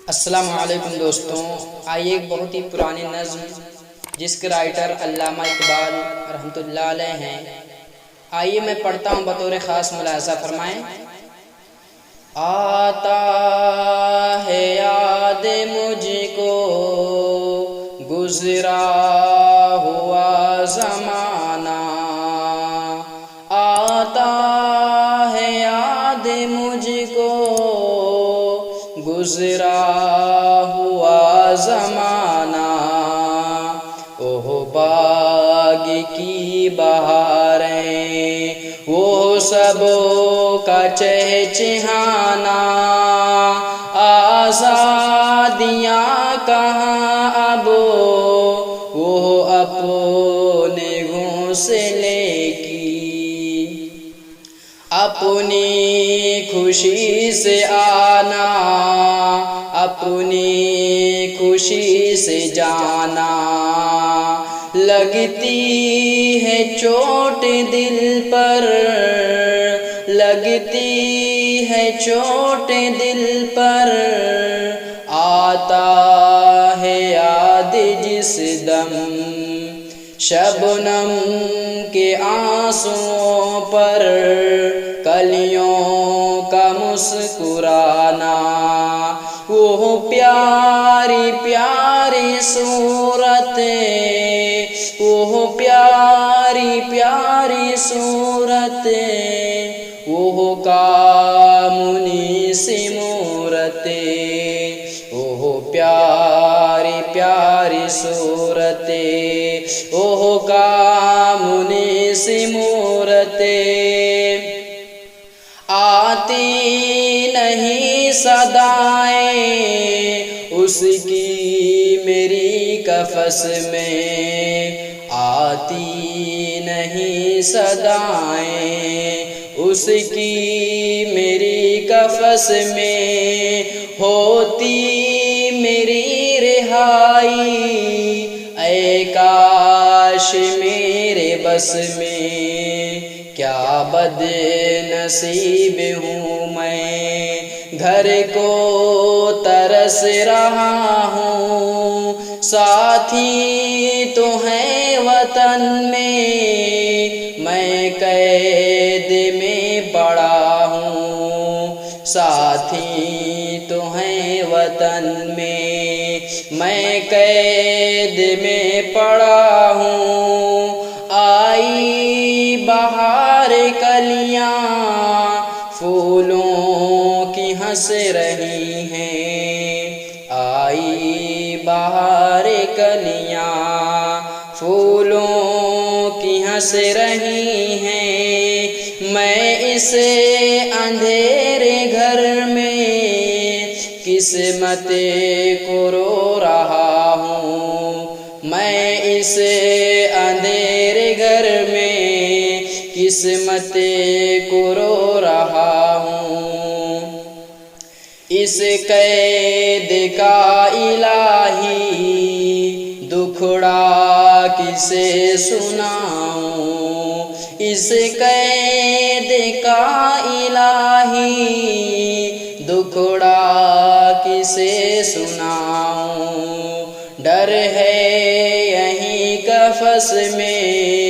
السلام علیکم دوستوں، آئیے ایک بہت ہی پرانی نظم جس کے رائٹر علامہ اقبال رحمۃ اللہ علیہ ہیں، آئیے میں پڑھتا ہوں، بطور خاص ملاحظہ فرمائیں۔ آتا ہے یاد مجھ کو گزرا ہوا زمانہ، آتا ہے یاد مجھ کو گزرا ہوا زمانہ، اوہ باغ کی بہاریں وہ سب کا چہچہانا، آزادیاں کہاں اب وہ اپنے گھونسلے کی، اپنی خوشی سے آنا اپنی خوشی سے جانا، لگتی ہے چوٹ دل پر لگتی ہے چوٹ دل پر، آتا ہے یاد جس دم شبنم کے آنسوؤں پر، کلیوں کا مسکرانا، وہ پیاری پیاری صورتیں وہ پیاری پیاری صورتیں، وہ کامنی سی مورتیں، وہ پیاری پیاری صورتیں، وہ کامنی سی مورتیں، آتی نہیں صدائیں اس کی میری قفس میں، آتی نہیں صدائیں اس کی میری قفس میں، ہوتی میری رہائی اے کاش میرے بس میں، کیا بد نصیب ہوں میں، گھر کو ترس رہا ہوں، ساتھی تو ہیں وطن میں قید میں پڑا ہوں، ساتھی تو ہیں وطن میں قید میں پڑا ہوں، آئی بہار کلیاں پھولوں کی ہنس رہی ہیں، آئی بہار کلیاں پھولوں کی ہنس رہی ہیں، میں اس اندھیرے گھر میں قسمت کو رو رہا ہوں، میں اس اندھیرے گھر میں قسمت کو رو رہا ہوں، اس قید کا الہی دکھڑا کسے سناؤں، اس قید کا الہی دکھڑا کسے سناؤں، ڈر ہے یہیں قفس میں